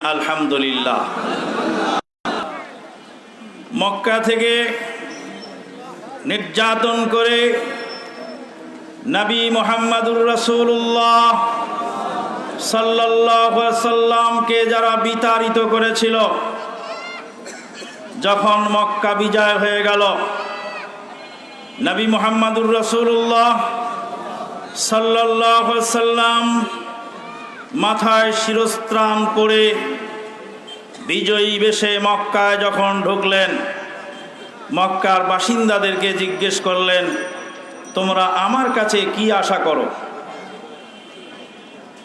আলহামদুলিল্লাহ। মক্কা থেকে নির্যাতন করে নবী মুহাম্মদুর রাসূলুল্লাহ সাল্লাল্লাহু আলাইহি সাল্লামকে যারা বিতাড়িত করেছিল, যখন মক্কা বিজয় হয়ে গেল, নবী মুহাম্মদুর রাসূলুল্লাহ সাল্লাল্লাহু আলাইহি সাল্লাম মাথায় শিরস্ত্রাণ পরে বিজয়ী বেশে মক্কায় যখন ঢুকলেন, মক্কার বাসিন্দাদেরকে জিজ্ঞেস করলেন, তোমরা আমার কাছে কি আশা করো?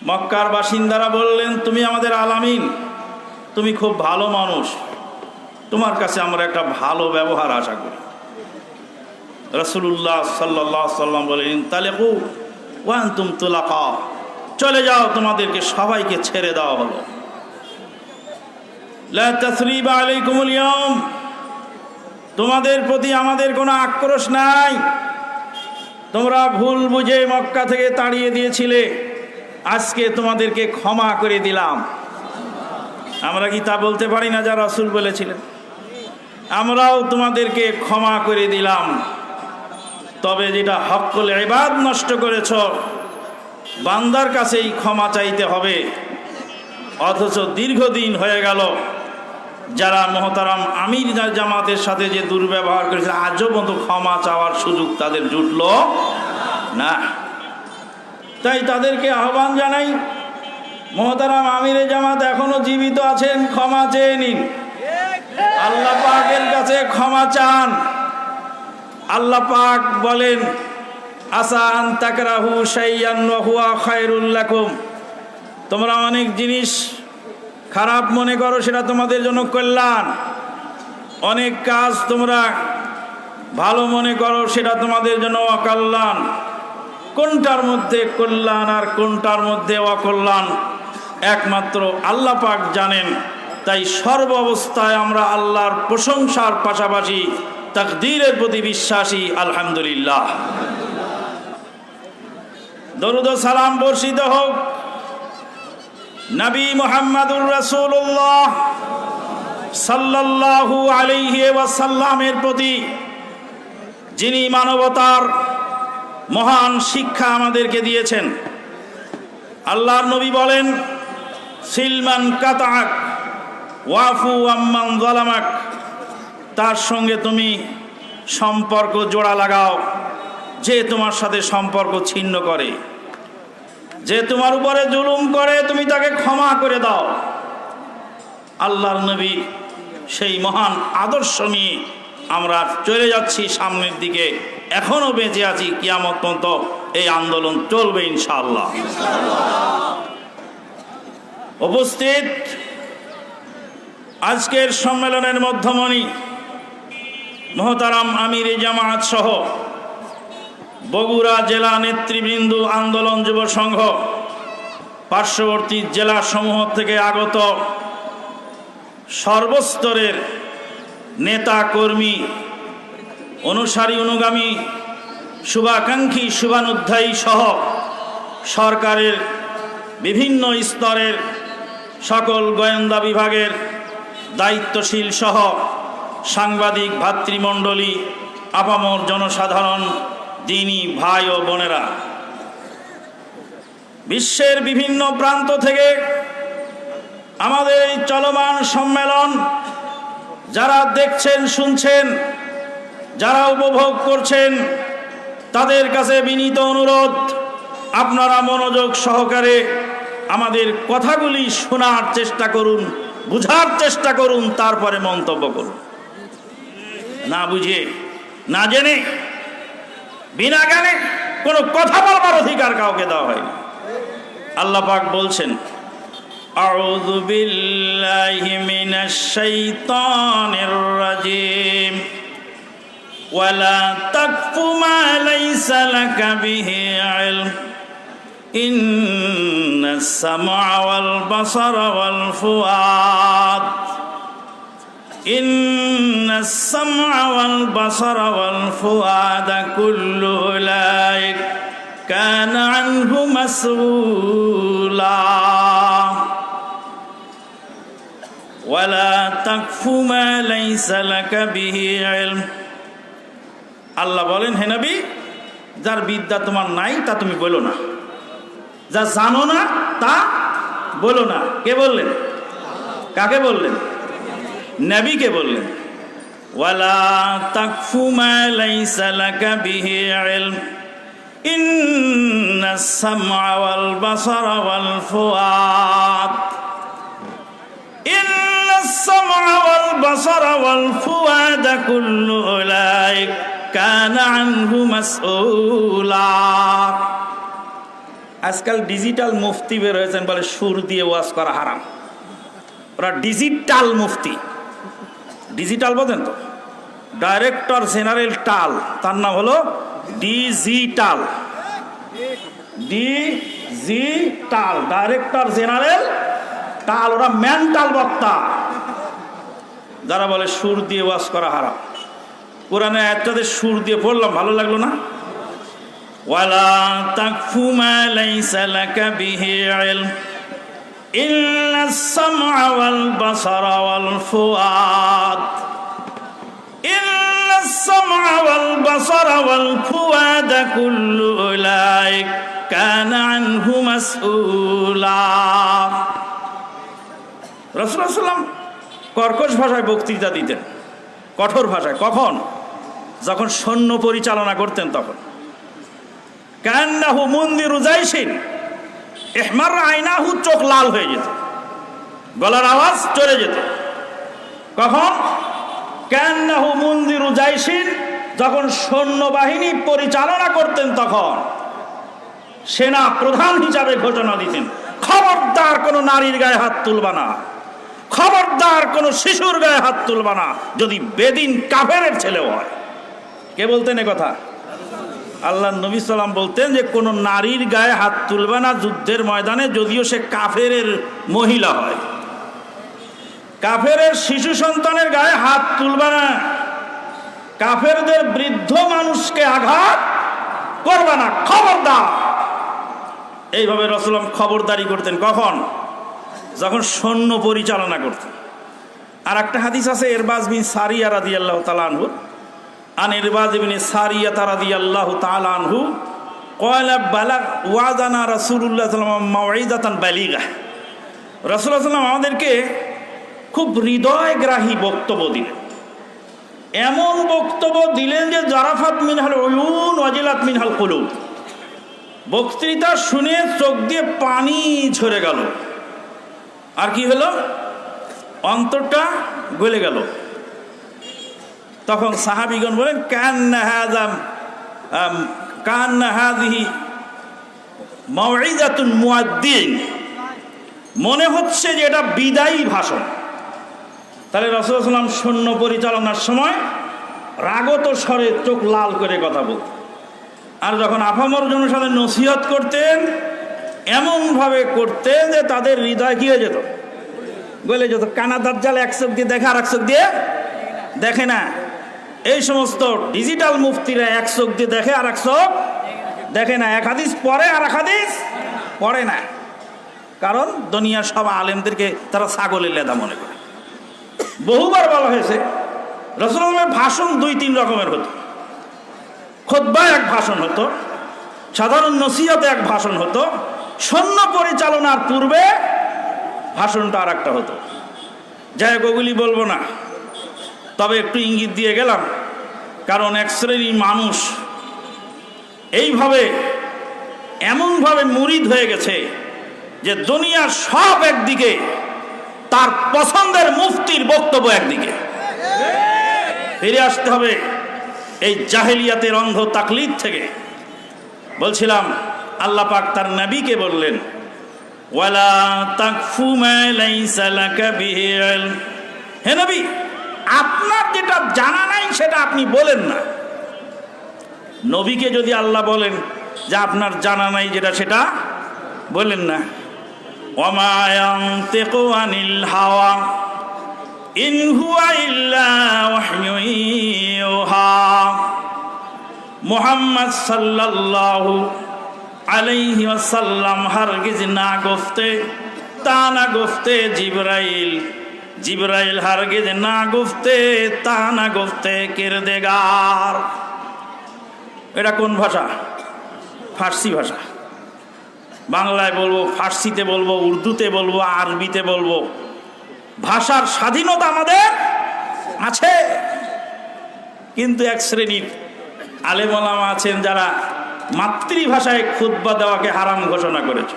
মক্কার বাসিন্দারা বললেন, তুমি আমাদের আলামিন, তুমি খুব ভালো মানুষ, তোমার কাছে আমরা একটা ভালো ব্যবহার আশা করি। রাসূলুল্লাহ সাল্লাল্লাহু আলাইহি সাল্লাম বলেন, তালেকু ওয়া আনতুম তুলাকা, চলে যাও, তোমাদেরকে সবাইকে ছেড়ে দেওয়া হলো। লা তাসরিবা আলাইকুমুল ইয়াউম, তোমাদের প্রতি আমাদের কোনো আক্রোশ নাই, তোমরা ভুল বুঝে মক্কা থেকে তাড়িয়ে দিয়েছিলে, আজকে তোমাদেরকে ক্ষমা করে দিলাম। আমরা কি তা বলতে পারি না যা রাসূল বলেছিলেন? আমরাও তোমাদেরকে ক্ষমা করে দিলাম, তবে যেটা হক্কুল ইবাদ নষ্ট করেছ, বান্দার কাছেই ক্ষমা চাইতে হবে। অথচ দীর্ঘদিন হয়ে গেল, যারা মোহতারাম আমির জামাতের সাথে যে দুর্ব্যবহার করেছে, আজও পর্যন্ত ক্ষমা চাওয়ার সুযোগ তাদের জুটল না। তাই তাদেরকে আহ্বান জানাই, মোহতারাম আমির জামাত এখনো জীবিত আছেন, ক্ষমা চেয়ে নিন, আল্লাহ পাকের কাছে ক্ষমা চান। আল্লাহ পাক বলেন, আসা আন তাকরাহু শাইআন ওয়া হুয়া খায়রুল লাকুম, তোমরা অনেক জিনিস খারাপ মনে করো, সেটা তোমাদের জন্য কল্যাণ। অনেক কাজ তোমরা ভালো মনে করো, সেটা তোমাদের জন্য অকল্যাণ। কোনটার মধ্যে কল্যাণ আর কোনটার মধ্যে অকল্যাণ একমাত্র আল্লাহ পাক জানেন। তাই সর্ব অবস্থায় আমরা আল্লাহর প্রশংসার পাশাপাশি তাকদীরের প্রতি বিশ্বাসী। আলহামদুলিল্লাহ। দরুদ ও সালাম বর্ষিত হোক নবী মুহাম্মদুর রাসূলুল্লাহ সাল্লাল্লাহু আলাইহি ওয়াসাল্লামের প্রতি, যিনি মানবতার মহান শিক্ষা আমাদেরকে দিয়েছেন। আল্লাহর নবী বলেন, সিলমান কাতাক ওয়াফু আম্মান যালামাক, তার সঙ্গে তুমি সম্পর্ক জোড়া লাগাও যে তোমার সাথে সম্পর্ক ছিন্ন করে, যে তোমার উপরে জুলুম করে, তুমি তাকে ক্ষমা করে দাও। আল্লাহর নবী সেই মহান আদর্শ নিয়ে আমরা চলে যাচ্ছি সামনের দিকে, এখনো বেঁচে আছি, কিয়ামত পর্যন্ত এই আন্দোলন চলবে ইনশাআল্লাহ। উপস্থিত আজকের সম্মেলনের মধ্যমণি মোহতারাম আমির জামাত সহ বগুড়া জেলা নেতৃবৃন্দ, আন্দোলন যুব সংঘ, পার্শ্ববর্তী জেলা সমূহ থেকে আগত সর্বস্তরের নেতা কর্মী, অনুসারী অনুগামী, শুভাকাঙ্ক্ষী শুভানুধ্যায়ী সহ সরকারের বিভিন্ন স্তরের সকল গোয়েন্দা বিভাগের দায়িত্বশীল সহ সাংবাদিক ভাতৃমণ্ডলী, আপামর জনসাধারণ, দিনী ভাই ও বোনেরা, বিশ্বের বিভিন্ন প্রান্ত থেকে আমাদের এই চলমান সম্মেলন যারা দেখছেন, শুনছেন, যারা উপভোগ করছেন, তাদের কাছে বিনীত অনুরোধ, আপনারা মনোযোগ সহকারে আমাদের কথাগুলি শোনার চেষ্টা করুন, বুঝার চেষ্টা করুন, তারপরে মন্তব্য করুন। না বুঝে, না জেনে, বিনা জ্ঞানে কোনো কথা বলবার অধিকার কাউকে দেওয়া হয়নি। আল্লাহ পাক বলছেন, আউযু বিল্লাহি মিনাশ শাইতানির রাজিম, ওয়ালা তাকফু মা লাইসা লাকা বিহি ইলম, ইন্নাস সামআ ওয়াল বাসারা ওয়াল ফুআদ, ইন্নাস সামআ ওয়াল বাসারা ওয়াল ফুআদা কুল্লু উলাইক কানা আনহু মাসউলা। ওয়ালা তাকফু মা লাইসা লাকা বিহি ইলম। আল্লাহ বলেন, হে নবী, যার বিদ্যা তোমার নাই তা তুমি বলো না, যা জানো না তা বলো না। কে বললেন? কাকে বললেন? নবীকে বললেন। ওয়ালা তাকফু মা লাইসা লাকা বিহি ইলম ইন্নাস সামআ ওয়াল বাসারা ওয়াল ফুআদ ইন্নাস সামআ ওয়াল বাসারা ওয়াল ফুআদ কুল্লু উলাইক কানা আনহু মাসউলা। আজকাল ডিজিটাল মুফতি বের হয়েছেন, বলে সুর দিয়ে ওয়াজ করা হারাম। ওরা ডিজিটাল মুফতি। ডিজিটাল বোঝেন তো? ডাইরেক্টর জেনারেল টাল, তার নাম হলো ডিজিটাল। ডিজিটাল ডাইরেক্টর জেনারেল টাল, ওরা মেন্টাল বক্তা যারা বলে সুর দিয়ে ওয়াজ করা হারাম। কোরআনে আয়াতটাতে সুর দিয়ে পড়লাম, ভালো লাগলো না? ওয়ালা তাকফু মা লাইসা লাকা বিহি ইলম ইন্নাস সামআ ওয়াল বাসারা ওয়াল ফুআদ ইন্নাস সামআ ওয়াল বাসারা ওয়াল ফুআদ কুল্লু উলাইক কানা আনহু মাসউলা। রাসূলুল্লাহ সাল্লাল্লাহু আলাইহি ওয়াসাল্লাম কর্কশ ভাষায় বক্তৃতা দিতেন, কঠোর ভাষায়। কখন? যখন সৈন্য পরিচালনা করতেন তখন। কান্নাহু মুনদিরু জাইশিন ইহমার আইনাহু, চোখ লাল হয়ে যেত, গলার আওয়াজ চলে যেত। কখন? কান্নাহু মুনদিরু জাইশিন, যখন সৈন্যবাহিনী পরিচালনা করতেন তখন সেনা প্রধান হিসাবে ঘোষণা দিতেন, খবরদার কোনো নারীর গায়ে হাত তুলবা না, খবরদার কোনো শিশুর গায়ে হাত তুলবা না, যদি বেদিন কাফেরের ছেলে হয়। কে বলতেন এ কথা? আল্লাহ নবী সাল্লাম বলতেন যে কোনো নারীর গায়ে হাত তুলবে না যুদ্ধের ময়দানে, যদিও সে কাফেরের মহিলা হয়। কাফেরের শিশু সন্তানের গায়ে হাত তুলবে না, কাফেরদের বৃদ্ধ মানুষকে আঘাত করবে না, খবরদার। এইভাবে রাসূলুল্লাহ খবরদারি করতেন। কখন? যখন সৈন্য পরিচালনা করতেন। আর একটা হাদিস আছে ইরবাজ বিন সারিয়া রাদিয়াল্লাহু তাআলা আনহু, আন ইরবাজ ইবনে সারিয়া রাদিয়াল্লাহু তাআলা আনহু ক্বালা বালাগ ওয়াজানা রাসূলুল্লাহ সাল্লাল্লাহু আলাইহি ওয়াসাল্লাম মাউইযাতান বালিগা। রাসূলুল্লাহ সাল্লাল্লাহু আলাইহি ওয়াসাল্লাম আমাদেরকে খুব হৃদয়গ্রাহী বক্তব্য দিলেন। এমন বক্তব্য দিলেন যে জারাফাত মিনহাল উয়ুন ওয়াজিলাত মিনহাল কুলুব। বক্তৃতা শুনে চোখ দিয়ে পানি ঝরে গেল, আর কি হলো? অন্তরটা গলে গেল। তখন সাহাবীগণ বলেন, কান্না হাযিহি মাউইযাতুন মুআদ্দিন, মনে হচ্ছে যে এটা বিদায়ী ভাষণ। তাহলে রাসূলুল্লাহ সাল্লাল্লাহু আলাইহি ওয়াসাল্লাম সৈন্য পরিচালনার সময় রাগত স্বরে চোখ লাল করে কথা বলতেন। আর যখন আপামর জনসাধারণ নসিহত করতেন, এমনভাবে করতেন যে তাদের হৃদয় কি হয়ে যেত? গলে যেত। কানা দাজ্জাল এক চোখ দিয়ে দেখে আর এক চোখ দিয়ে দেখে না। এই সমস্ত ডিজিটাল মুফতিরা এক চোখ দিয়ে দেখে আর এক চোখ দেখে না, এক হাদিস পড়ে আর এক হাদিস পড়ে না। কারণ দুনিয়ার সব আলেমদেরকে তারা ছাগলের লেদা মনে করে। বহুবার বলা হয়েছে রাসূলুল্লাহর ভাষণ দুই তিন রকমের হতো। খুতবা এক ভাষণ হতো, সাধারণ নসিহতে এক ভাষণ হতো, সৈন্য পরিচালনার পূর্বে ভাষণটা আর একটা হতো। যাই হোক, ওগুলি বলবো না, তবে একটু ইঙ্গিত দিয়ে গেলাম। কারণ এক শ্রেণীর মানুষ এইভাবে এমনভাবে মুরিদ হয়ে গেছে যে দুনিয়ার সব একদিকে, তার পছন্দের মুফতির বক্তব্য একদিকে। ফিরে আসতে হবে এই জাহেলিয়াতের অন্ধ তাকলিদ থেকে। বলছিলাম আল্লাহ পাক তার নবীকে বললেন, ওয়ালা তাকফু মা লাইসা লাকা বিহি ইলম, হে নবী, আপনার যেটা জানা নাই সেটা আপনি বলেন না। নবীকে যদি আল্লাহ বলেন যে আপনার জানা নাই যেটা, সেটা বলেন না। ওয়ামা ইয়ানতিকু আনিল হাওয়া ইন হুয়া ইল্লা ওয়াহয়ুন ইউহা। মুহাম্মদ সাল্লাল্লাহু আলাইহি ওয়াসাল্লাম হারগিজ না গফতে, তা না গফতে জিবরাইল জিবরাইল হারগিজ না গুফতে তা না গুফতে কিরদেগার। এটা কোন ভাষা? ফার্সি ভাষা। বাংলায় বলবো, ফার্সিতে বলবো, উর্দুতে বলবো, আরবিতে বলবো। ভাষার স্বাধীনতা আমাদের আছে, কিন্তু এক শ্রেণীর আলেম ওলামা আছেন যারা মাতৃভাষায় খুতবা দেওয়াকে হারাম ঘোষণা করেছে।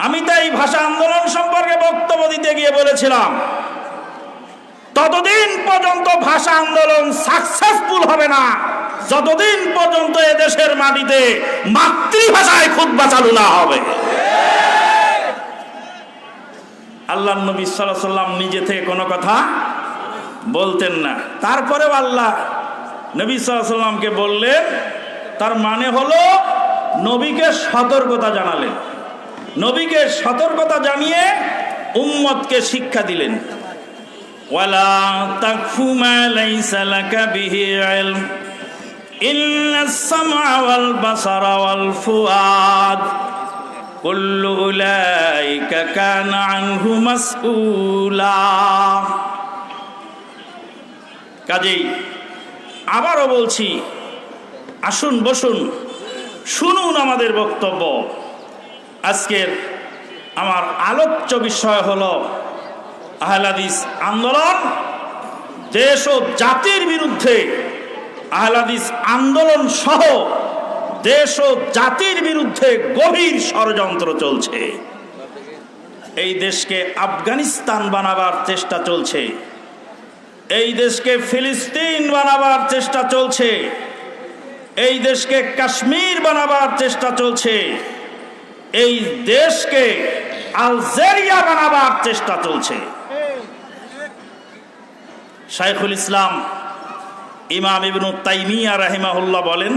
আমি তাই ভাষা আন্দোলন সম্পর্কে বক্তব্য দিতে গিয়ে বলেছিলাম, ততদিন পর্যন্ত ভাষা আন্দোলন সাকসেসফুল হবে না যতদিন পর্যন্ত এদেশের মাটিতে মাতৃভাষায় খুতবা চালু না হবে। আল্লাহর নবী সাল্লাল্লাহু আলাইহি ওয়াসাল্লাম নিজে থেকে কোনো কথা বলতেন না, তারপরেও আল্লাহ নবী সাল্লাল্লাহু আলাইহি ওয়াসাল্লামকে বললেন। তার মানে হলো নবীকে সতর্কতা জানালেন, নবীকে সতর্কতা জানিয়ে উম্মতকে শিক্ষা দিলেন। ওয়ালা তাকফু মা লাইসা লাকা বিহি ইলম ইন্নাস সামআ ওয়াল বাসারা ওয়াল ফুআদ কুল্লু উলাইকা কানা আনহু মাসউলা। কাজেই আবারও বলছি, আসুন বসুন, শুনুন আমাদের বক্তব্য। আজকের আমার আলোচ্য বিষয় হলো আহলে হাদিস আন্দোলন। দেশ ও জাতির বিরুদ্ধে আহলে হাদিস আন্দোলন সহ দেশ ও জাতির বিরুদ্ধে গভীর ষড়যন্ত্র চলছে। এই দেশকে আফগানিস্তান বানাবার চেষ্টা চলছে, এই দেশকে ফিলিস্তিন বানাবার চেষ্টা চলছে, এই দেশকে কাশ্মীর বানাবার চেষ্টা চলছে, এই দেশকে আলজেরিয়া বানাবার চেষ্টা চলছে। শাইখুল ইসলাম ইমাম ইবনে তাইমিয়া রাহিমাহুল্লাহ বলেন,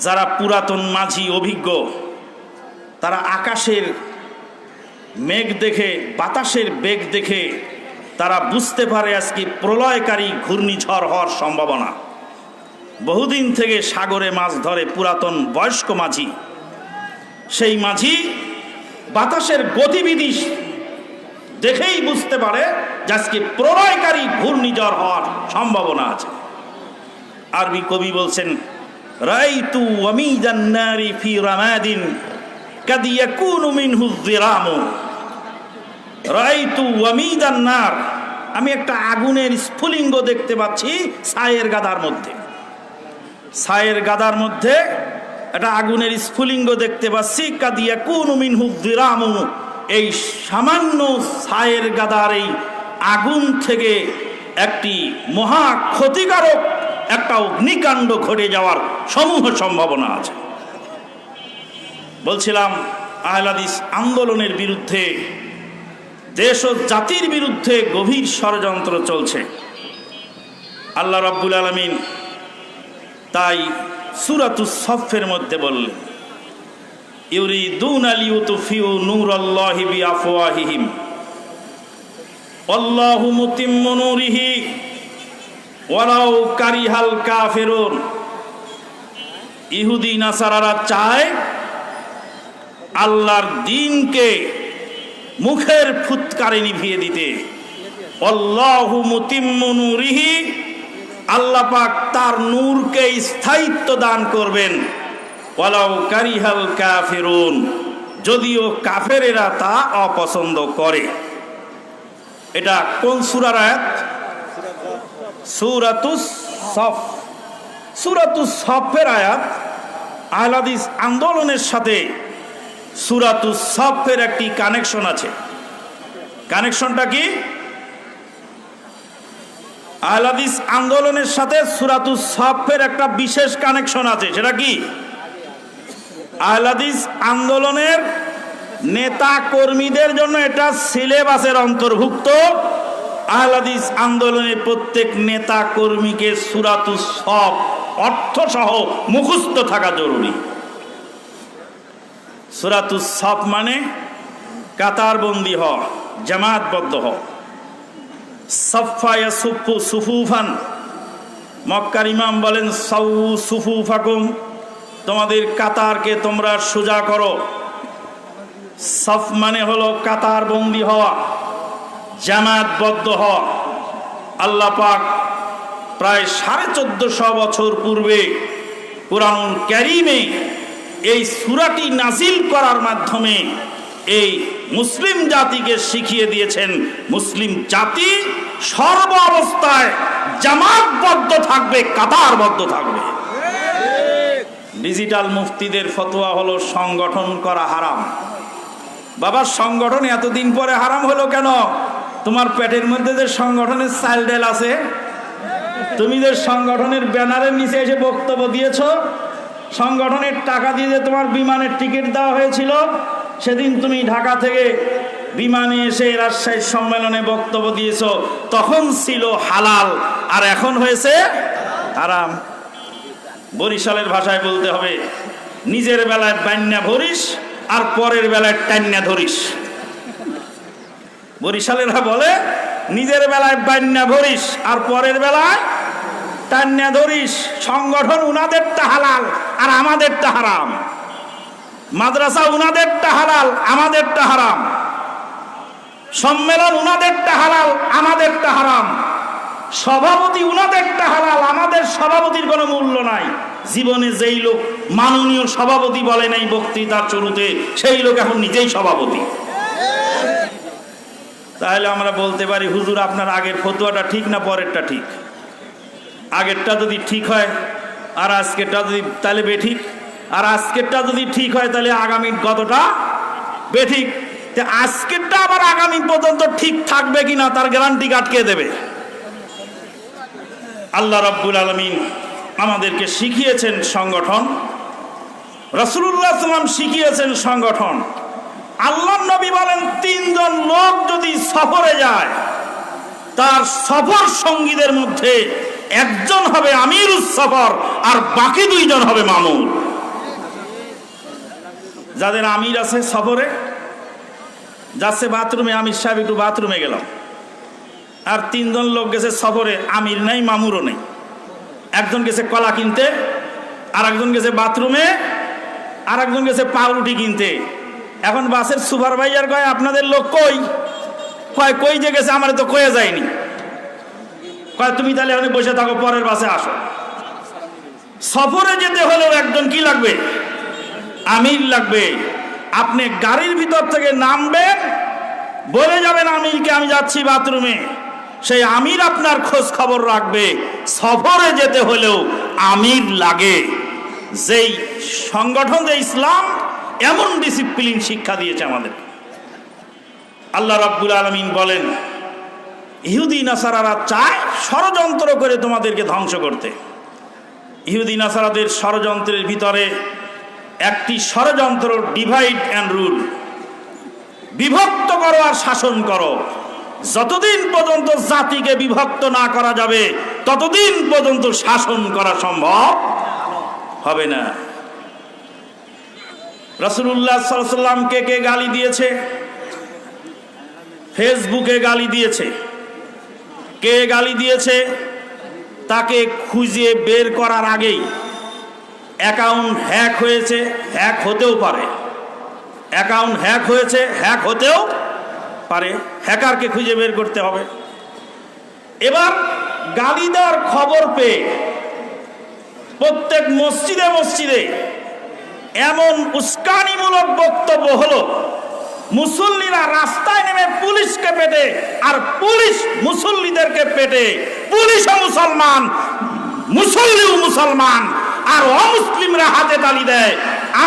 যারা পুরাতন মাঝি অভিজ্ঞ, তারা আকাশের মেঘ দেখে, বাতাসের বেগ দেখে তারা বুঝতে পারে আজকে প্রলয়কারী ঘূর্ণিঝড় হওয়ার সম্ভাবনা। বহুদিন থেকে সাগরে মাছ ধরে পুরাতন বয়স্ক মাঝি, সেই মাঝি বাতাসের গতিবিধি দেখেই বুঝতে পারে যে আজকে প্রলয়কারী ঘূর্ণিঝড় হওয়ার সম্ভাবনা আছে। আরবি কবি বলছেন, রাইতু ওয়ামিদান নারি ফি রামাদিন কাদ ইয়াকুনু মিনহু যিরামু। রাইতু ওয়ামিদান নার, আমি একটা আগুনের স্ফুলিঙ্গ দেখতে পাচ্ছি ছায়ের গাদার মধ্যে। ছায়ের গাদার মধ্যে একটা আগুনের স্ফুলিঙ্গ দেখতে পাচ্ছি। কাদ ইয়াকুনু মিনহু যিরামু, এই সামান্য ছায়ের গাদার এই আগুন থেকে একটি মহা ক্ষতিকারক একটা অগ্নিকাণ্ড ঘটে যাওয়ার সমূহ সম্ভাবনা আছে। বলছিলাম আহলে হাদিস আন্দোলনের বিরুদ্ধে, দেশ ও জাতির বিরুদ্ধে গভীর ষড়যন্ত্র চলছে। আল্লাহ রাব্বুল আলামিন তাই সূরাতুস সফের মধ্যে বললেন, ইউরিদুনা লিইউতফিউ নূরাল্লাহি বিআফওয়াহিহিম আল্লাহু মুতিম্মু নূরিহি ওয়ালাউ কারিহাল কাফিরুন। ইহুদি নাসারারা চায় আল্লাহর দ্বীনকে মুখের ফুৎকারে নিভিয়ে দিতে। আল্লাহু মুতিম্মু নূরিহি, আল্লাহ পাক তার নূরকে স্থায়িত্ব দান করবেন। ওয়ালাউ কারিহাল কাফিরুন, যদিও কাফেরেরা তা অপছন্দ করে। এটা কোন সূরার আয়াত? সূরাতুস সফ। সূরাতুস সফের আয়াত। আহলে হাদিস আন্দোলনের সাথে সূরাতুস সফের একটি কানেকশন আছে। কানেকশনটা কি? আহলে হাদিস আন্দোলনের সাথে সূরাতুস সফের একটা বিশেষ কানেকশন আছে। সেটা কি? আহলে হাদিস আন্দোলনের নেতা কর্মীদের জন্য এটা সিলেবাসের অন্তর্ভুক্ত। আহলে হাদিস আন্দোলনের প্রত্যেক নেতা কর্মীকে সূরাতুস সফ অর্থ সহ মুখস্থ থাকা জরুরি। সূরাতুস সফ মানে কাতারবন্দি হ, জামাতবদ্ধ হ। সাফফা ইয়াসুফু সুফুফান, মক্কার ইমাম বলেন সাউ সুফুফাকুম, তোমাদের কাতারকে তোমরা সোজা করো। সফ মানে হলো কাতার বন্দী হওয়া, জামাতবদ্ধ হওয়া। আল্লাহ পাক প্রায় 1450 বছর পূর্বে কুরআনুল কারীমে এই সূরাটি নাজিল করার মাধ্যমে এই মুসলিম জাতিকে শিখিয়ে দিয়েছেন, মুসলিম জাতি সর্ব অবস্থায় জামাতবদ্ধ থাকবে, কাতারবদ্ধ থাকবে। ডিজিটাল মুফতিদের ফতোয়া হলো সংগঠন করা হারাম। বাবা, সংগঠন এতদিন পরে হারাম হলো কেন? তোমার পেটের মধ্যে যে সংগঠনের চাল ডাল আছে, তুমি যে সংগঠনের ব্যানারের নিচে এসে বক্তব্য দিয়েছ, সংগঠনের টাকা দিয়ে যে তোমার বিমানের টিকিট দেওয়া হয়েছিল, সেদিন তুমি ঢাকা থেকে বিমানে এসে রাজশাহী সম্মেলনে বক্তব্য দিয়েছ, তখন ছিল হালাল, আর এখন হয়েছে হারাম। বরিশালের ভাষায় বলতে হবে, নিজের বেলায় বান্যা ভরিস আর পরের বেলায় টান্যা ধরিস। বরিশালেরা বলে নিজের বেলায় বান্যা ভরিস আর পরের বেলায় টান্যা ধরিস। সংগঠন উনাদেরটা হালাল আর আমাদেরটা হারাম, মাদ্রাসা উনাদেরটা হালাল আমাদেরটা হারাম, সম্মেলন উনাদেরটা হালাল আমাদেরটা হারাম, সভাপতি উনাদেরটা হালাল আমাদের সভাপতির কোনো মূল্য নাই। জীবনে যেই লোক মাননীয় সভাপতি বলে নাই বক্তৃতার শুরুতে, সেই লোক এখন নিজেই সভাপতি। তাহলে আমরা বলতে পারি, হুজুর আপনার আগের ফতোয়াটা ঠিক না পরেরটা ঠিক? আগেরটা যদি ঠিক হয় আর আজকেরটা যদি তাহলে বেঠিক, আর আজকেরটা যদি ঠিক হয় তাহলে আগামীর গতটা বেঠিক। আজকেরটা আবার আগামী পর্যন্ত ঠিক থাকবে কিনা তার গ্যারান্টি আটকে দেবে। আল্লাহ রাব্বুল আলামিন আমাদেরকে শিখিয়েছেন সংগঠন, রাসূলুল্লাহ সাল্লাল্লাহু আলাইহি ওয়াসাল্লাম শিখিয়েছেন সংগঠন। আল্লাহর নবী বলেন, 3 জন লোক যদি সফরে যায়, তার সফর সঙ্গীদের মধ্যে একজন হবে আমিরুস সফর আর বাকি 2 জন হবে মামুর। যাদের আমির আছে সফরে যাচ্ছে বাথরুমে, আমির সাহেব একটু বাথরুমে গেলাম, আর 3 জন লোক গেছে সফরে, আমির নাই মামুরও নেই। একজন গেছে কলা কিনতে, আর একজন গেছে বাথরুমে, আর একজন গেছে পাউরুটি কিনতে। এখন বাসের সুপারভাইজার কয়, আপনাদের লোক কই? কয় কই যে গেছে, আমার তো কয়ে যায়নি। কয় তুমি তাহলে এখানে বসে থাকো, পরের বাসে আসো। সফরে যেতে হলেও একজন কি লাগবে? আমির লাগবে। আপনি গাড়ির ভিতর থেকে নামবেন, বলে যাবেন আমিরকে আমি যাচ্ছি বাথরুমে, সেই আমির আপনার খোঁজ খবর রাখবে। সফরে যেতে হলেও আমির লাগে। যেই সংগঠন, যে ইসলাম এমন ডিসিপ্লিন শিক্ষা দিয়েছে আমাদের। আল্লাহ রাব্বুল আলামিন বলেন, ইহুদি নাসারারা চায় ষড়যন্ত্র করে তোমাদেরকে ধ্বংস করতে। ইহুদি নাসারাদের ষড়যন্ত্রের ভিতরে একটি ষড়যন্ত্র ডিভাইড অ্যান্ড রুল, বিভক্ত করো আর শাসন করো। যতদিন পর্যন্ত জাতিকে বিভক্ত না করা যাবে, ততদিন পর্যন্ত শাসন করা সম্ভব হবে না। রাসূলুল্লাহ সাল্লাল্লাহু আলাইহি ওয়াসাল্লামকে কে গালি দিয়েছে? ফেসবুকে গালি দিয়েছে। কে গালি দিয়েছে? তাকে খুঁজে বের করার আগেই অ্যাকাউন্ট হ্যাক হয়েছে, হ্যাক হতেও পারে। অ্যাকাউন্ট হ্যাক হয়েছে, হ্যাক হতেও পারে। হ্যাকারকে খুঁজে বের করতে হবে। এবার গালি দেওয়ার খবর পেয়ে প্রত্যেক মসজিদে মসজিদে এমন উস্কানিমূলক বক্তব্য হলো, মুসল্লিরা রাস্তায় নেমে পুলিশকে পেটে, আর পুলিশ মুসল্লিদেরকে পেটে। পুলিশও মুসলমান, মুসল্লিও মুসলমান, আর অমুসলিমরা হাতে তালি দেয়,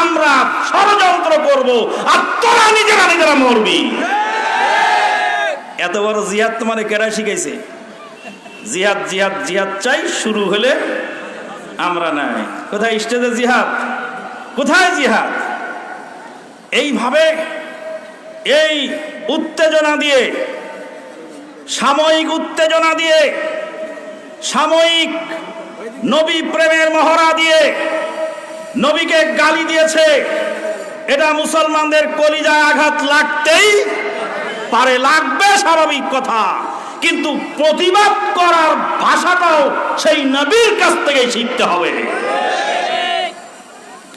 আমরা ষড়যন্ত্র করব আর তোরা নিজেরা নিজেরা মরবি। এত বড় জিহাদ তোমারে কেডা শিখাইছে? জিহাদ জিহাদ জিহাদ চাই, শুরু হলে আমরা নাই। কোথায় স্টেজে জিহাদ? কোথায় জিহাদ? এইভাবে এই উত্তেজনা দিয়ে, সাময়িক উত্তেজনা দিয়ে, সাময়িক নবী প্রেমের মহড়া দিয়ে নবীকে গালি দিয়েছে। এটা মুসলমানদের কলিজায় আঘাত লাগতেই পারে, লাগবে, স্বাভাবিক কথা। কিন্তু প্রতিবাদ করার ভাষাটাও সেই নবীর কাছ থেকে শিখতে হবে।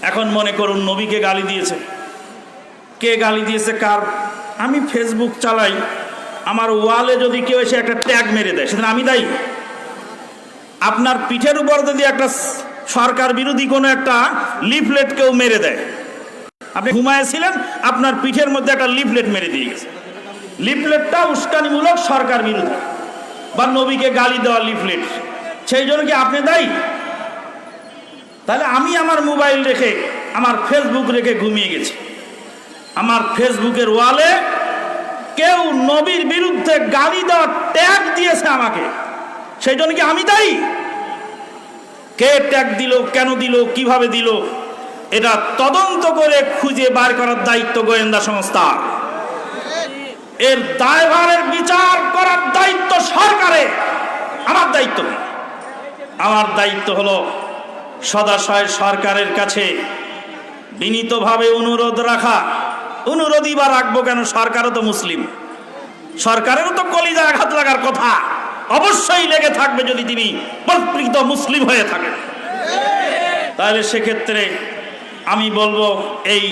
এখন মনে করুন নবীকে গালি দিয়েছে, কে গালি দিয়েছে কার। আমি ফেসবুক চালাই, আমার ওয়ালে যদি কেউ এসে একটা ট্যাগ মেরে দেয় সেদিন আমি দায়ী? আপনার পিঠের উপর যদি একটা সরকার বিরোধী কোনো একটা লিফলেট কেউ মেরে দেয়, আপনি ঘুমায়েছিলেন, আপনার পিঠের মধ্যে একটা লিফলেট মেরে দিয়ে গেছে, লিফলেটটা উস্কানিমূলক সরকার বিরোধী বা নবীকে গালি দেওয়া লিফলেট, সেই জন্য কি আপনি দায়ী? তাহলে আমি আমার মোবাইল রেখে, আমার ফেসবুক রেখে ঘুমিয়ে গেছি, আমার ফেসবুকের ওয়ালে কেউ নবীর বিরুদ্ধে গালি দেওয়া ট্যাগ দিয়েছে আমাকে, সেই জন্য কি আমি দায়ী? কে ট্যাগ দিল, কেন দিল, কিভাবে দিল, এটা তদন্ত করে খুঁজে বার করার দায়িত্ব গোয়েন্দা সংস্থার। এর দায়ভারের বিচার করার দায়িত্ব সরকারের। আমার দায়িত্ব কি? আমার দায়িত্ব হলো সদাশয় সরকারের কাছে বিনীতভাবে অনুরোধ রাখা। অনুরোধই বা রাখবো কেন? সরকারও তো মুসলিম, সরকারেরও তো কলিজা আঘাত লাগার কথা, অবশ্যই লেগে থাকবে যদি তিনি প্রকৃত মুসলিম হয়ে থাকেন। তাহলে সেক্ষেত্রে আমি বলবো, এই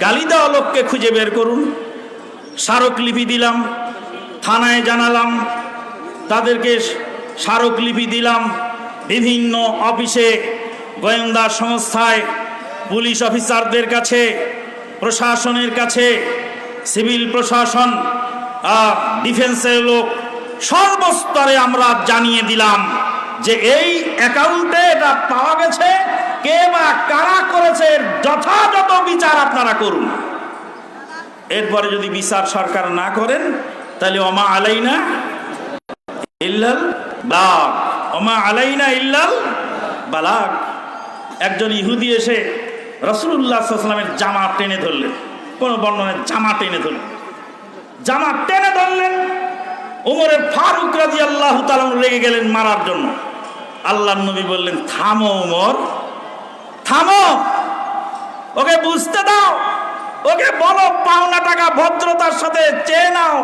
গালি দেওয়া লোককে খুঁজে বের করুন। স্মারকলিপি দিলাম, থানায় জানালাম, তাদেরকে স্মারকলিপি দিলাম, বিভিন্ন অফিসে, গোয়েন্দা সংস্থায়, পুলিশ অফিসারদের কাছে, প্রশাসনের কাছে, সিভিল প্রশাসন, ডিফেন্সের লোক, সর্বস্তরে আমরা জানিয়ে দিলাম যে এই অ্যাকাউন্টে এটা পাওয়া গেছে, কে বা কারা করেছে যথাযথ বিচার আপনারা করুন। এরপরে যদি বিচার সরকার না করেন তাহলে ওমা আলাইনা ইল্লাল বালাগ, ওমা আলাইনা ইল্লাল বালাগ। একজন ইহুদি এসে রাসূলুল্লাহ সাল্লাল্লাহু আলাইহি ওয়াসাল্লামের জামা টেনে ধরলেন, কোন বর্ণনায় জামা টেনে ধরলেন, জামা টেনে ধরলেন। ওমরে ফারুক রাদিয়াল্লাহু তাআলা রেগে গেলেন মারার জন্য। আল্লাহর নবী বললেন, থামো ওমর, থামো, ওকে বুঝতে দাও, ওকে বলো পাওনা টাকা ভদ্রতার সাথে চেয়ে নাও,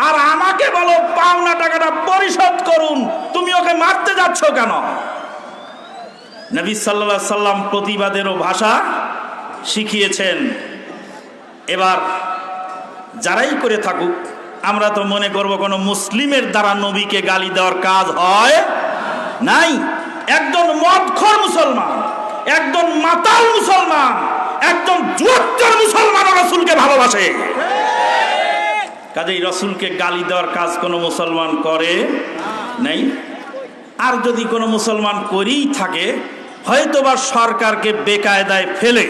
আর আমাকে বলো পাওনা টাকাটা পরিশোধ করুন, তুমি ওকে মারতে যাচ্ছ কেন? নবী সাল্লাল্লাহু আলাইহি সাল্লাম প্রতিবাদেরও ভাষা শিখিয়েছেন। এবার যারাই করে থাকুক, আমরা তো মনে করব কোনো মুসলিমের দ্বারা নবীকে গালি দেওয়ার কাজ হয় নাই। একজন মদখোর মুসলমান, একজন মাতাল মুসলমান, একজন জুয়াচ্চর মুসলমান রাসূলকে ভালোবাসে, কাজেই রাসূলকে গালি দেওয়ার কাজ কোনো মুসলমান করে নাই। আর যদি কোনো মুসলমান করেই থাকে, হয়তোবা সরকারকে বেকায়দায় ফেলে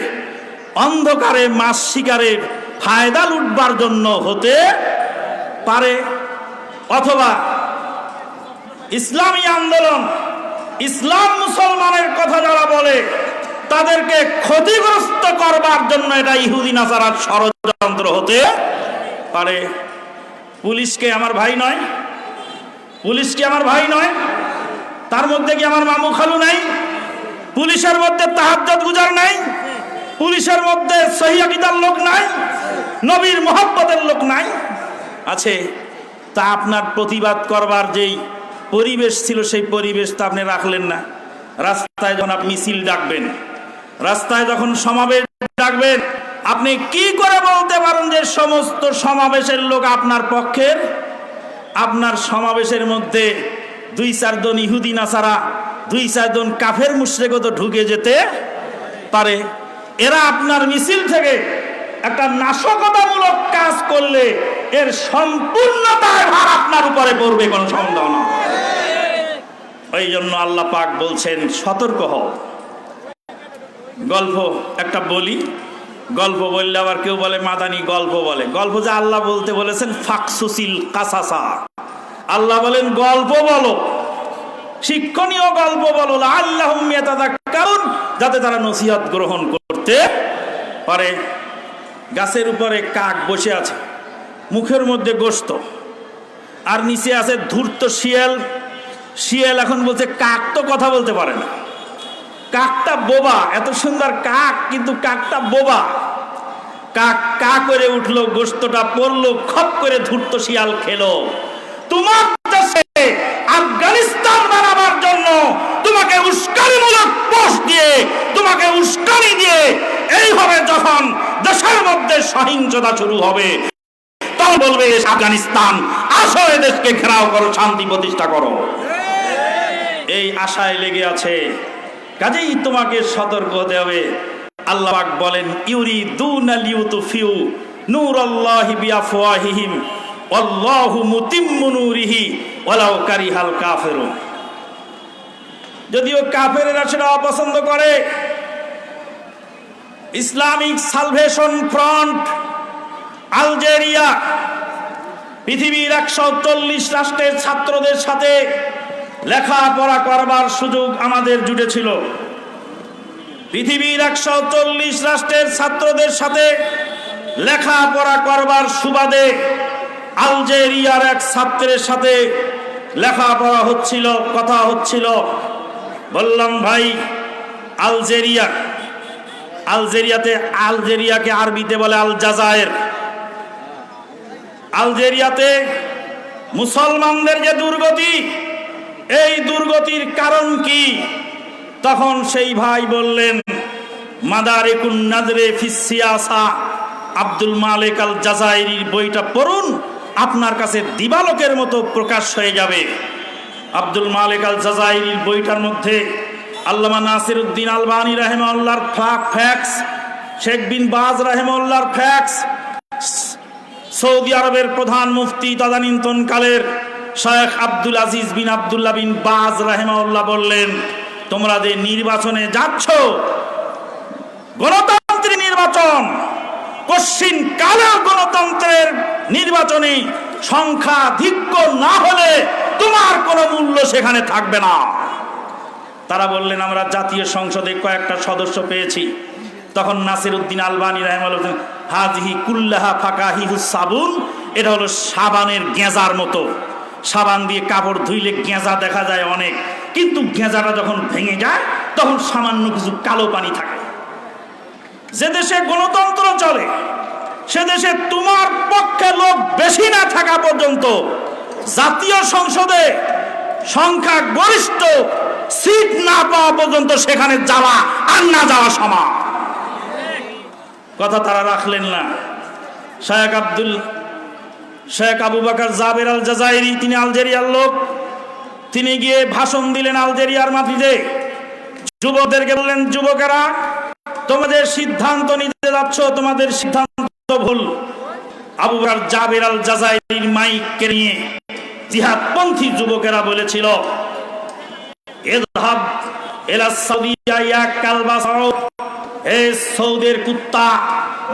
অন্ধকারে মাছ শিকারের ফায়দা লুটবার জন্য হতে পারে, অথবা ইসলামী আন্দোলন, ইসলাম মুসলমানের কথা যারা বলে তাদেরকে ক্ষতিগ্রস্ত করবার জন্য এটা ইহুদি নাসারার ষড়যন্ত্র হতে পারে। পুলিশকে আমার ভাই নয়? পুলিশকে আমার ভাই নয়? তার মধ্যে কি আমার মামু খালু নাই? পুলিশের মধ্যে তাহাজ্জুদ গুজার নাই? পুলিশের মধ্যে সহিহ আকীদার লোক নাই? নবীর মহব্বতের লোক নাই? আছে। তা আপনার প্রতিবাদ করবার যেই পরিবেশ ছিল, সেই পরিবেশ তো আপনি রাখলেন না। রাস্তায় যখন আপনি মিছিল ডাকবেন, রাস্তায় যখন সমাবেশ ডাকবেন, আপনি কি করে বলতে পারেন যে সমস্ত সমাবেশের লোক আপনার পক্ষের? আপনার সমাবেশের মধ্যে 2-4 জন ইহুদি নাসারা, 2-4 জন কাফের মুশরিকও তো ঢুকে যেতে পারে। এরা আপনার মিছিল থেকে একটা নাশকতামূলক কাজ করলে এর সম্পূর্ণ দায়ভার আপনার উপরে পড়বে, কোনো সন্দেহ না। ওই জন্য আল্লাহ পাক বলছেন, সতর্ক হও। গল্প একটা বলি, গল্প বললে আবার কেউ বলে মাদানি গল্প বলে। গল্প যে আল্লাহ বলতে বলেছেন ফাকসুসিল কাসাসা, আল্লাহ বলেন গল্প বলো, শিক্ষণীয় গল্প বলো, লাআল্লাহুম ইয়াতাযাক্কারুন, যাতে তারা নসিহত গ্রহণ করতে পারে। গাছের উপরে কাক বসে আছে, মুখের মধ্যে গোশত, আর নিচে আছে ধূর্ত শিয়াল। শিয়াল এখন বলছে কাক তো কথা বলতে পারে না, কাকটা বোবা, এত সুন্দর কাক কিন্তু কাকটা বোবা। কাক কা করে উঠলো, গোশতটা পড়লো, খপ করে ধূর্ত শিয়াল খেলো। তোমার দেশে আফগানিস্তান বানাবার জন্য তোমাকে উস্কানিমূলক পোস্ট দিয়ে, তোমাকে উস্কানি দিয়ে এইভাবে যখন দেশের মধ্যে সহিংসতা শুরু হবে, তখন বলবে আফগানিস্তান, আসো এদেশকে ঘেরাও করো, শান্তি প্রতিষ্ঠা করো। এই আশায় লেগে আছে। কাজেই তোমাকে সতর্ক হতে হবে। আল্লাহ পাক বলেন, ইউরিদুনা লিউতফিউ নূরাল্লাহি বিআফওয়াহিহিম ওয়াল্লাহু মুতিম্মু নূরিহি ওয়ালাউ কারিহাল কাফিরুন। যদিও কাফেরেরা সেটা অপছন্দ করে, ইসলামিক সালভেশন ফ্রন্ট আলজেরিয়া পৃথিবীর 140 রাষ্ট্রের ছাত্রদের সাথে লেখাপড়া করবার সুযোগ আমাদের জুটেছিল। পৃথিবীর 140 রাষ্ট্রের ছাত্রদের সাথে লেখাপড়া করবার সুবাদে আলজেরিয়ার এক ছাত্রের সাথে লেখাপড়া হচ্ছিল, কথা হচ্ছিল। বললাম, ভাই, আলজেরিয়াকে আরবিতে বলে আল জাজায়ের। আলজেরিয়াতে মুসলমানদের যে দুর্গতি, এই দুর্গতির কারণ কি? তখন সেই ভাই বললেন, মাদারিকুন নাজরে ফিস সিয়াসা, আব্দুল মালিক আল জাজাইরির বইটা পড়ুন, আপনার কাছে দিবালোকের মতো প্রকাশ হয়ে যাবে। আব্দুল মালিক আল জাজাইরির বইটার মধ্যে আল্লামা নাসিরউদ্দিন আলবানী রাহিমাহুল্লাহর ফ্যাক্স, শেখ বিন বাজ রাহিমাহুল্লাহর ফ্যাক্স, সৌদি আরবের প্রধান মুফতি তদানীন্তন কালের শেখ আব্দুল আজিজ বিন আব্দুল্লাহ বিন বাজ রাহিমাহুল্লাহ বললেন, তোমরা যে নির্বাচনে যাচ্ছ, গণতান্ত্রিক নির্বাচন, কশ্চিন কালেও গণতন্ত্রের নির্বাচনে সংখ্যাধিক্য না হলে তোমার কোনো মূল্য সেখানে থাকবে না। তারা বললেন, আমরা জাতীয় সংসদে কয়েকটা সদস্য পেয়েছি। তখন নাসিরউদ্দিন আলবানী রাহিমাহুল্লাহ, হাজিহি কুল্লাহা ফাকাহিহুস সাবুন, এটা হলো সাবানের গেঁজার মতো। সাবান দিয়ে কাপড় ধুইলে গেঁজা দেখা যায় অনেক, কিন্তু গেঁজাটা যখন ভেঙে যায় তখন সামান্য কিছু কালো পানি থাকে। যে দেশে গণতন্ত্র চলে, সে দেশে তোমার পক্ষে লোক বেশি না থাকা পর্যন্ত জাতীয় সংসদে সংখ্যা গরিষ্ঠ সিট না পাওয়া পর্যন্ত সেখানে যাওয়া আর না যাওয়া সমান। কথা তারা রাখলেন না। শেখ আবু বকর জাবের আল জাজাইরি, তিনি আলজেরিয়ার লোক, তিনি গিয়ে ভাষণ দিলেন আলজেরিয়ার মাটিতে। যুবকদেরকে বললেন, যুবকেরা, তোমাদের সিদ্ধান্ত নিতে যাচ্ছ, তোমাদের সিদ্ধান্ত ভুল। আবু বকর জাবের আল জাজাইরির মাইককে নিয়ে জিহাদপন্থী যুবকেরা বলেছিল, ইযহাব ইলা সাউদিয়া ইয়া কালবা সাউদ, হে সৌদের কুত্তা,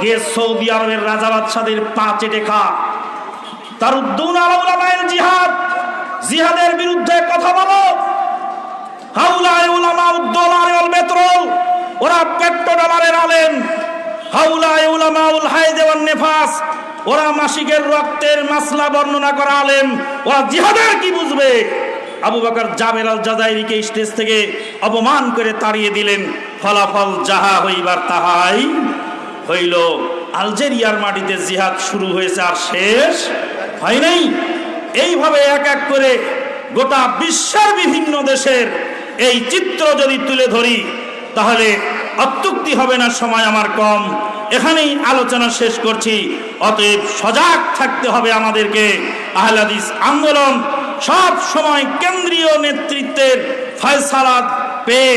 গিয়ে সৌদি আরবের রাজা বাদশাদের পা চেটে খা। তারুদ্দুন আলা উলামায়ে জিহাদ, জিহাদের বিরুদ্ধে কথা বলো। হাউলায়ে উলামাউদ ডলার ওয়াল পেট্রোল, ওরা পেট্রোডলারের আলেম। হাউলায়ে উলামাউল হাইদ ওয়ান নিফাস, ওরা মাসিকের রক্তের মাসলা বর্ণনা করা আলেম, ওরা জিহাদের কি বুঝবে? আবু বকর জাবের আল জাজাইরিকে স্টেজ থেকে অপমান করে তাড়িয়ে দিলেন। ফলাফল যাহা হইবার তাহাই হইল। আলজেরিয়ার মাটিতে জিহাদ শুরু হয়েছে, আর শেষ হয় নাই। এইভাবে এক এক করে গোটা বিশ্বের বিভিন্ন দেশের এই চিত্র যদি তুলে ধরি তাহলে অত্যুক্তি হবে না, সময় আমার কম। এখানেই আলোচনা শেষ করছি। অতএব সজাগ থাকতে হবে আমাদেরকে। আহলে হাদিস আন্দোলন সব সময় কেন্দ্রীয় নেতৃত্বের ফয়সালা পেয়ে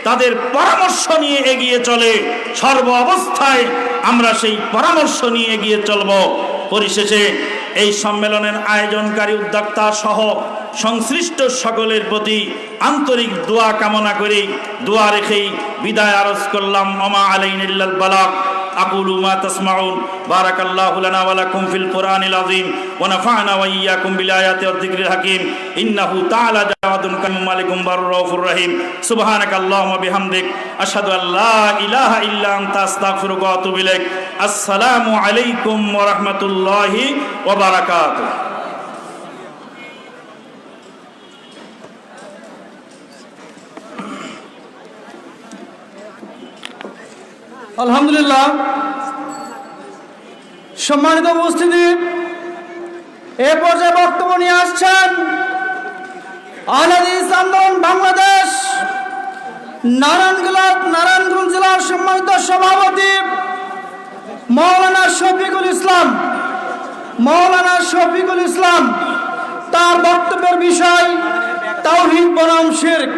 তাদের পরামর্শ নিয়ে এগিয়ে চলে। সর্ব অবস্থায় আমরা সেই পরামর্শ নিয়ে এগিয়ে চলব। পরিশেষে এই সম্মেলনের আয়োজনকারী উদ্যোক্তা সহ সংশ্লিষ্ট সকলের প্রতি আন্তরিক দোয়া কামনা করে দোয়া রেখেই বিদায় আরজ করলাম। ওমা আলাইনা ইল্লাল বালাগ। আকুলু মা তাসমাউন। বারাকাল্লাহু লানা ওয়া লাকুম ফিল কুরআনিল আযীম ওয়া নাফা'না ওয়া ইয়্যাকুম বিল আয়াতি ওয়াদ যিকরিল হাকীম। ইন্নাহু তাআলা জাওয়াদুন কারীমুন মালিকুম বাররাউফুর রহিম। সুবহানাকাল্লাহুম্মা বিহামদিক আশহাদু আল্লা ইলাহা ইল্লা আনতা আস্তাগফিরুকা ওয়া আতুবু ইলাইক। আসসালামু আলাইকুম ওয়া রাহমাতুল্লাহি ওয়া বারাকাতুহু। আলহামদুলিল্লাহ। সম্মানিত উপস্থিতি, এ পর্যায়ে বক্তব্য নিয়ে আসছেন আহলে হাদিস আন্দোলন বাংলাদেশ নারায়ণগঞ্জ জেলার সম্মানিত সভাপতি মাওলানা শফিকুল ইসলাম তার বক্তব্যের বিষয় তাওহীদ বনাম শিরক।